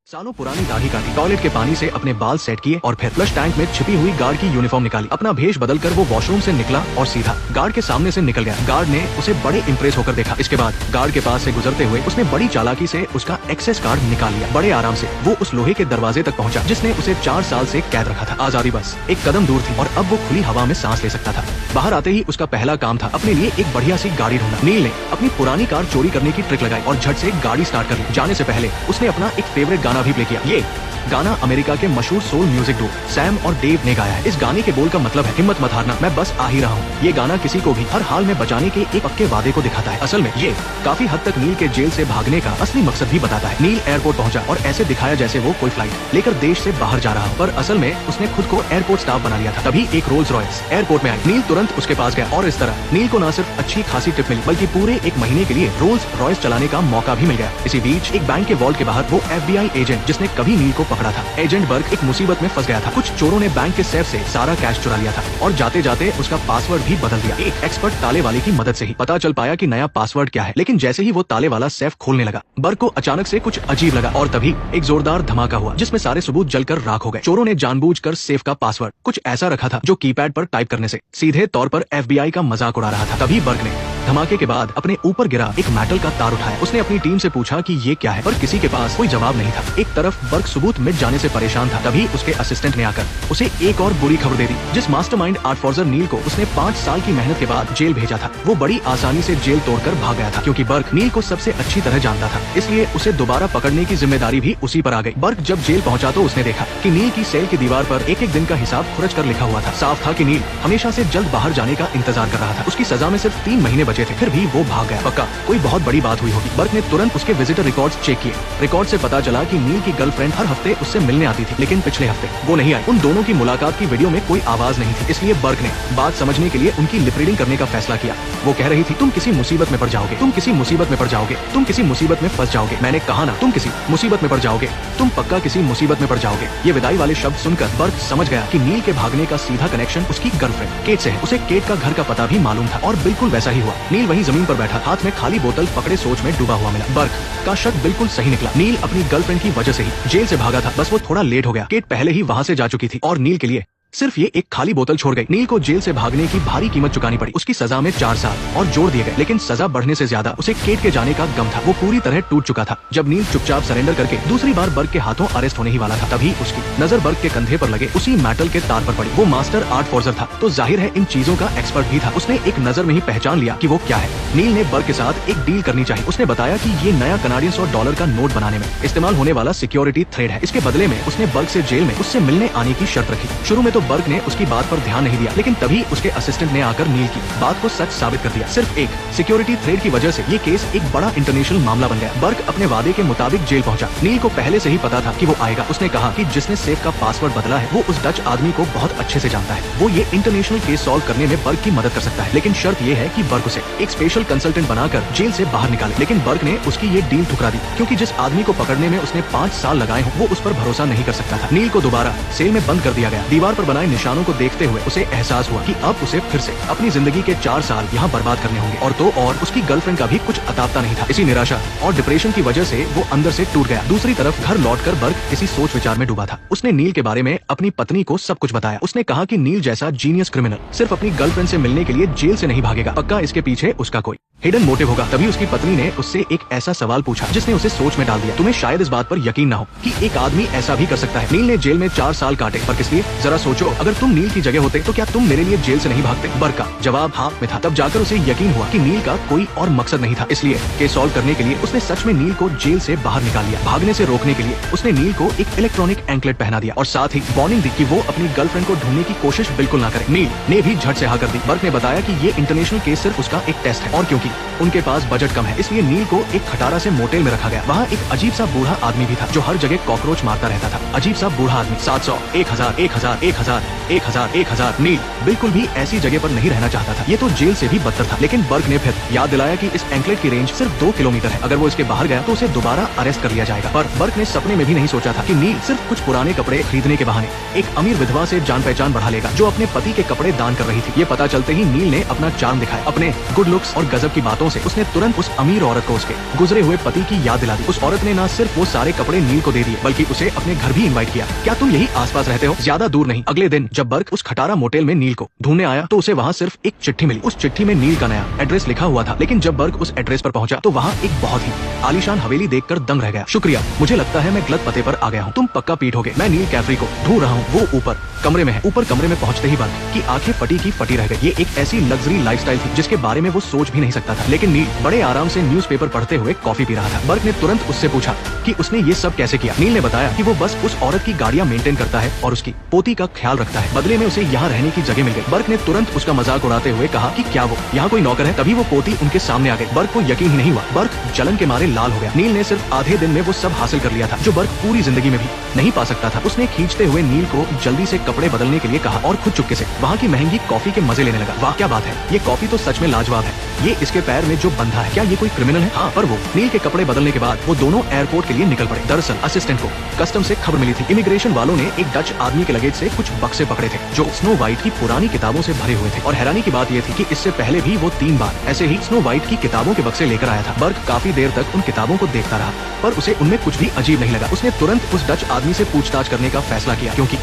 सालों पुरानी दाढ़ी काटी, टॉयलेट के पानी से अपने बाल सेट किए और फिर फ्लश टैंक में छिपी हुई गार्ड की यूनिफॉर्म निकाली। अपना भेष बदलकर वो वॉशरूम से निकला और सीधा गार्ड के सामने से निकल गया। गार्ड ने उसे बड़े इम्प्रेस होकर देखा। इसके बाद गार्ड के पास से गुजरते हुए उसने बड़ी चालाकी से उसका एक्सेस कार्ड निकाल लिया। बड़े आराम से वो उस लोहे के दरवाजे तक पहुंचा जिसने उसे 4 साल से कैद रखा था। आजादी बस एक कदम दूर थी और अब वो खुली हवा में सांस ले सकता था। बाहर आते ही उसका पहला काम था अपने लिए एक बढ़िया सी गाड़ी ढूंढना। नील ने अपनी पुरानी कार चोरी करने की ट्रिक लगाई और झट से गाड़ी स्टार्ट कर ली। जाने से पहले उसने अपना एक फेवरेट गाना भी प्ले किया। ये गाना अमेरिका के मशहूर सोल म्यूजिक डुओ सैम और डेव ने गाया है। इस गाने के बोल का मतलब है, हिम्मत मत हारना, मैं बस आ ही रहा हूँ। ये गाना किसी को भी हर हाल में बचाने के एक पक्के वादे को दिखाता है। असल में ये काफी हद तक नील के जेल से भागने का असली मकसद भी बताता है। नील एयरपोर्ट पहुंचा और ऐसे दिखाया जैसे वो कोई फ्लाइट लेकर देश से बाहर जा रहा, पर असल में उसने खुद को एयरपोर्ट स्टाफ बना लिया था। तभी एक रोल्स रॉयस एयरपोर्ट में आई। नील तुरंत उसके पास गया और इस तरह नील को न सिर्फ अच्छी खासी टिप मिली बल्कि पूरे 1 महीने के लिए रोल्स रॉयस चलाने का मौका भी मिल गया। इसी बीच एक बैंक के वॉल्ट के बाहर वो FBI एजेंट जिसने कभी नील को पकड़ा था, एजेंट एक मुसीबत में फंस गया था। कुछ चोरों ने बैंक के सेफ से सारा कैश चुरा लिया था और जाते जाते उसका पासवर्ड भी बदल दिया। एक एक्सपर्ट ताले वाले की मदद से ही पता चल पाया कि नया पासवर्ड क्या है। लेकिन जैसे ही वो ताले वाला सेफ खोलने लगा, बर्ग को अचानक से कुछ अजीब लगा और तभी एक जोरदार धमाका हुआ जिसमें सारे सबूत जलकर राख हो गए। चोरों ने जानबूझकर सेफ का पासवर्ड कुछ ऐसा रखा था जो कीपैड पर टाइप करने से सीधे तौर पर FBI का मजाक उड़ा रहा था। तभी बर्ग ने धमाके के बाद अपने ऊपर गिरा एक मेटल का तार उठाया। उसने अपनी टीम से पूछा कि ये क्या है, पर किसी के पास कोई जवाब नहीं था। एक तरफ बर्ग सबूत मिट जाने से परेशान था, तभी उसके असिस्टेंट ने आकर उसे एक और बुरी खबर दे दी। जिस मास्टरमाइंड आर्ट फॉर्जर नील को उसने 5 साल की मेहनत के बाद जेल भेजा था, वो बड़ी आसानी से जेल तोड़कर भाग गया था। क्योंकि बर्ग नील को सबसे अच्छी तरह जानता था, इसलिए उसे दोबारा पकड़ने की जिम्मेदारी भी उसी पर आ गई। बर्ग जब जेल पहुंचा तो उसने देखा कि नील की सेल की दीवार पर एक एक दिन का हिसाब खुरच कर लिखा हुआ था। साफ था कि नील हमेशा से जल्द बाहर जाने का इंतजार कर रहा था। उसकी सजा में सिर्फ 3 महीने बचे थे, फिर भी वो भाग गया। पक्का कोई बहुत बड़ी बात हुई होगी। बर्ग ने तुरंत उसके विजिटर रिकॉर्ड्स चेक किए। रिकॉर्ड से पता चला कि नील की गर्लफ्रेंड हर हफ्ते उससे मिलने आती थी, लेकिन पिछले हफ्ते वो नहीं आई। उन दोनों की मुलाकात की वीडियो में कोई आवाज नहीं थी, इसलिए बर्ग ने बात समझने के लिए उनकी लिप रीडिंग करने का फैसला किया। वो कह रही थी, तुम किसी मुसीबत में पड़ जाओगे, तुम किसी मुसीबत में पड़ जाओगे, तुम किसी मुसीबत में फंस जाओगे। मैंने कहा ना, तुम किसी मुसीबत में पड़ जाओगे, तुम पक्का किसी मुसीबत में पड़ जाओगे। ये विदाई वाले शब्द सुनकर बर्ग समझ गया कि नील के भागने का सीधा कनेक्शन उसकी गर्लफ्रेंड केट से है। उसे केट का घर का पता भी मालूम था और बिल्कुल वैसा ही हुआ। नील वहीं जमीन पर बैठा, हाथ में खाली बोतल पकड़े सोच में डूबा हुआ मिला। बर्ग का शक बिल्कुल सही निकला। नील अपनी गर्लफ्रेंड की वजह से ही जेल से भागा था, बस वो थोड़ा लेट हो गया। केट पहले ही वहाँ से जा चुकी थी और नील के लिए सिर्फ ये एक खाली बोतल छोड़ गई। नील को जेल से भागने की भारी कीमत चुकानी पड़ी। उसकी सजा में 4 साल और जोड़ दिए गए, लेकिन सजा बढ़ने से ज्यादा उसे केट के जाने का गम था। वो पूरी तरह टूट चुका था। जब नील चुपचाप सरेंडर करके दूसरी बार बर्ग के हाथों अरेस्ट होने ही वाला था, तभी उसकी नजर बर्ग के कंधे पर लगे उसी मेटल के तार पर पड़ी। वो मास्टर आर्ट फॉर्जर था, तो जाहिर है इन चीजों का एक्सपर्ट भी था। उसने एक नजर में ही पहचान लिया कि वो क्या है। नील ने बर्ग के साथ एक डील करनी चाहिए। उसने बताया कि ये नया कनाडियन $100 का नोट बनाने में इस्तेमाल होने वाला सिक्योरिटी थ्रेड है। इसके बदले में उसने बर्ग से जेल में उससे मिलने आने की शर्त रखी। शुरू में तो बर्ग ने उसकी बात पर ध्यान नहीं दिया, लेकिन तभी उसके असिस्टेंट ने आकर नील की बात को सच साबित कर दिया। सिर्फ एक सिक्योरिटी थ्रेड की वजह से ये केस एक बड़ा इंटरनेशनल मामला बन गया। बर्ग अपने वादे के मुताबिक जेल पहुंचा। नील को पहले से ही पता था कि वो आएगा। उसने कहा कि जिसने सेफ का पासवर्ड बदला है वो उस डच आदमी को बहुत अच्छे से जानता है। वो ये इंटरनेशनल केस सॉल्व करने में बर्ग की मदद कर सकता है, लेकिन शर्त ये है कि बर्ग उसे एक स्पेशल कंसल्टेंट बनाकर जेल से बाहर निकाले। लेकिन बर्ग ने उसकी ये डील ठुकरा दी, क्योंकि जिस आदमी को पकड़ने में उसने 5 साल लगाए हो वो उस पर भरोसा नहीं कर सकता था। नील को दोबारा सेल में बंद कर दिया गया। दीवार पर बनाए निशानों को देखते हुए उसे एहसास हुआ कि अब उसे फिर से अपनी जिंदगी के 4 साल यहाँ बर्बाद करने होंगे। और उसकी गर्लफ्रेंड का भी कुछ अतापता नहीं था। इसी निराशा और डिप्रेशन की वजह से वो अंदर से टूट गया। दूसरी तरफ घर लौटकर बर्ग किसी सोच विचार में डूबा था। उसने नील के बारे में अपनी पत्नी को सब कुछ बताया। उसने कहा कि नील जैसा जीनियस क्रिमिनल सिर्फ अपनी गर्लफ्रेंड से मिलने के लिए जेल से नहीं भागेगा, पक्का इसके पीछे उसका कोई हिडन मोटिव होगा। तभी उसकी पत्नी ने उससे एक ऐसा सवाल पूछा जिसने उसे सोच में डाल दिया। तुम्हें शायद इस बात पर यकीन ना हो कि एक आदमी ऐसा भी कर सकता है। नील ने जेल में 4 साल काटे, पर किस लिए? जरा सोचो, अगर तुम नील की जगह होते तो क्या तुम मेरे लिए जेल से नहीं भागते? बर्ग का जवाब हाँ में था। तब जाकर उसे यकीन हुआ कि नील का कोई और मकसद नहीं था। इसलिए केस सॉल्व करने के लिए उसने सच में नील को जेल से बाहर निकाल लिया। भागने से रोकने के लिए उसने नील को एक इलेक्ट्रॉनिक एंकलेट पहना दिया और साथ ही वार्निंग दी कि वो अपनी गर्लफ्रेंड को ढूंढने की कोशिश बिल्कुल ना करे। नील ने भी झट से हाँ कर दी। बर्ग ने बताया कि ये इंटरनेशनल केस सिर्फ उसका एक टेस्ट है, और क्योंकि उनके पास बजट कम है, इसलिए नील को एक खटारा से मोटेल में रखा गया। वहाँ एक अजीब सा बूढ़ा आदमी भी था जो हर जगह कॉकरोच मारता रहता था। अजीब सा बूढ़ा आदमी। 700, 1000, 1000, 1000, 1000, 1000। नील बिल्कुल भी ऐसी जगह पर नहीं रहना चाहता था। ये तो जेल से भी बदतर था। लेकिन बर्क ने फिर याद दिलाया कि इस एंकलेट की रेंज सिर्फ 2 किलोमीटर है। अगर वो इसके बाहर गया तो उसे दोबारा अरेस्ट कर लिया जाएगा। पर बर्क ने सपने में भी नहीं सोचा था कि नील सिर्फ कुछ पुराने कपड़े खरीदने के बहाने एक अमीर विधवा से जान पहचान बढ़ा लेगा जो अपने पति के कपड़े दान कर रही थी। ये पता चलते ही नील ने अपना चार्म दिखाया। अपने गुड लुक्स और गजब की बातों से उसने तुरंत उस अमीर औरत को उसके गुजरे हुए पति की याद दिला दी। उस औरत ने न सिर्फ वो सारे कपड़े नील को दे दिए बल्कि उसे अपने घर भी इनवाइट किया। क्या तुम यही आसपास रहते हो? ज्यादा दूर नहीं। अगले दिन जब बर्क उस खटारा मोटेल में नील को ढूंढने आया तो उसे वहाँ सिर्फ एक चिट्ठी मिली। उस चिट्ठी में नील का नया एड्रेस लिखा हुआ था। लेकिन जब बर्क उस एड्रेस पर पहुंचा तो वहाँ एक बहुत ही आलीशान हवेली देखकर दंग रह गया। शुक्रिया, मुझे लगता है मैं गलत पते पर आ गया हूँ। तुम पक्का पीटोगे। मैं नील कैफरी को ढूंढ रहा हूँ। वो ऊपर कमरे में है। ऊपर कमरे में पहुंचते ही बर्क की आंखें फटी की फटी रह गई। ये एक ऐसी लग्जरी लाइफस्टाइल थी जिसके बारे में वो सोच भी नहीं सकता था। लेकिन नील बड़े आराम से न्यूज़पेपर पढ़ते हुए कॉफी पी रहा था। बर्क ने तुरंत उससे पूछा कि उसने ये सब कैसे किया। नील ने बताया कि वो बस उस औरत की गाड़ियां मेंटेन करता है और उसकी पोती का ख्याल रखता है। बदले में उसे यहाँ रहने की जगह मिल गई। बर्क ने तुरंत उसका मजाक उड़ाते हुए कहा कि क्या वो यहाँ कोई नौकर है? तभी वो पोती उनके सामने आ गई। बर्क को यकीन ही नहीं हुआ। बर्क जलन के मारे लाल हो गया। नील ने सिर्फ आधे दिन में वो सब हासिल कर लिया था जो बर्क पूरी जिंदगी में भी नहीं पा सकता था। उसने खींचते हुए नील को जल्दी से कपड़े बदलने के लिए कहा और खुद चुपके से वहाँ की महंगी कॉफी के मजे लेने लगा। वाह क्या बात है, ये कॉफी तो सच में लाजवाब है। ये इसके पैर में जो बंधा है, क्या ये कोई क्रिमिनल है? हाँ, पर वो नील के कपड़े बदलने के बाद वो दोनों एयरपोर्ट के लिए निकल पड़े। दरअसल असिस्टेंट को कस्टम से खबर मिली थी। इमिग्रेशन वालों ने एक डच आदमी के लगेज से कुछ बक्से पकड़े थे जो स्नो वाइट की पुरानी किताबों से भरे हुए थे। और हैरानी की बात ये थी कि इससे पहले भी वो 3 बार ऐसे ही स्नो वाइट की किताबों के बक्से लेकर आया था। बर्क काफी देर तक उन किताबों को देखता रहा पर उसे उनमें कुछ भी अजीब नहीं लगा। उसने तुरंत उस डच आदमी से पूछताछ करने का फैसला किया क्योंकि